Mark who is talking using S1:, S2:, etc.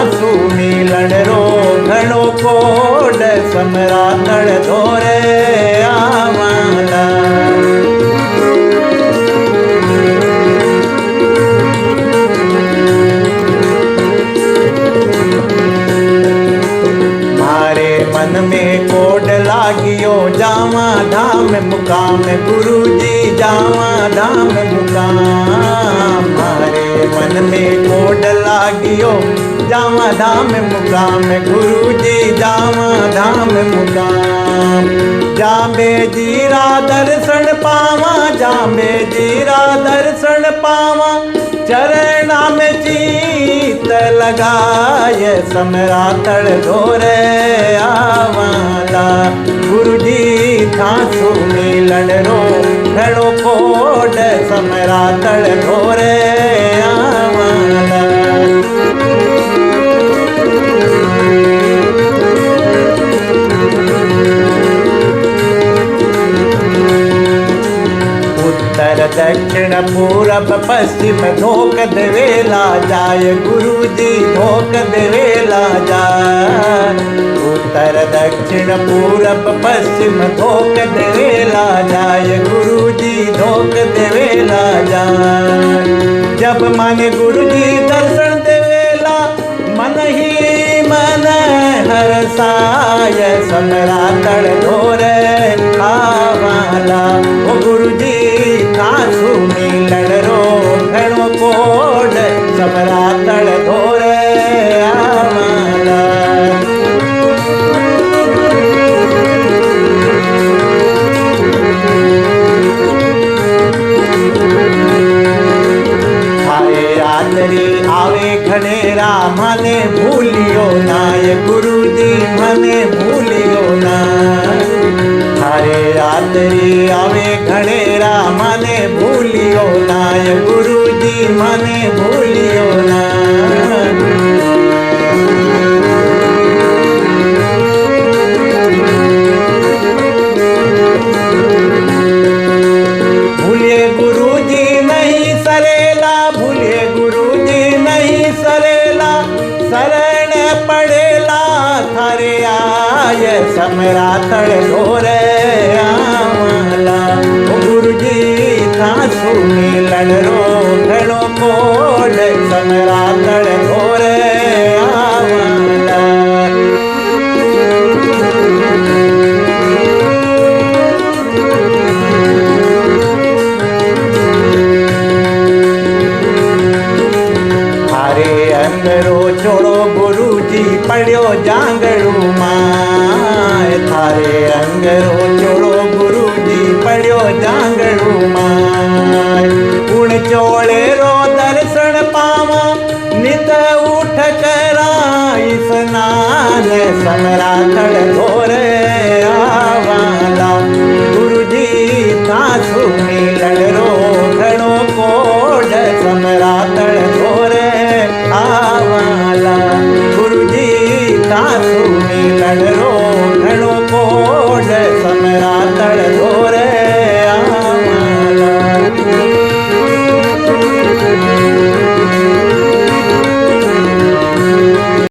S1: थासु मिलन रो घणो कोड समरातड़ धोरे आवाला। मारे मन में कोड लागियो जावा धाम मुकाम गुरुजी जावा धाम मुकाम। मारे मन में कोड लागियो जावा धाम मुकाम गुरुजी जावा धाम मुकाम। जाबे जीरा दर्शन पावा जाबे जीरा दर्शन पावा चरणा में चीत लगाए समरातड़ धोरे आवाला। गुरुजी थासु मिलन रो घणो कोड समरातड़ धोरे आवाला। उत्तर दक्षिण पूरब पश्चिम धोक देवेला जाय गुरुजी धोक देवेला जाय। उत्तर दक्षिण पूरब पश्चिम धोक देवेला जाय गुरुजी धोक देवेला जाय। जब मन गुरुजी दर्शन देवेला मन ही मन हरसाय समरातड़ धोरे आवाला। ओ गुरुजी थासु मिलन रो घणो कोड समरातड़ धोरे आवाला। आदरी आवे घनेरा मने भूलियो नाय गुरुजी मने भूलियो ना। थारे आदरी आवे घनेरा मने भूलियो नाय गुरुजी मने भूलियो ना। भूलिए गुरुजी नहीं सरेला भूलिए गुरुजी नहीं सरेला शरण पड़ेला थारे आय समरातड़ धोरे आवाला। गुरुजी थासु मिलन रो घणो कोड समरातड़ धोरे आवाला। अंगरो छोड़ो गुरुजी पढ़ियो जांगड़ू माय। थारे अंगरो छोड़ो गुरुजी पढ़ियो जांगड़ू माय। उण चोड़े रो दर्शन पावा नित उठ कराई स्नान समरातड़ धोरे आवाला। गुरुजी थासु मिलन रो घणो कोड समरातड़ धोरे आवाला। गुरुजी थासु मिलन रो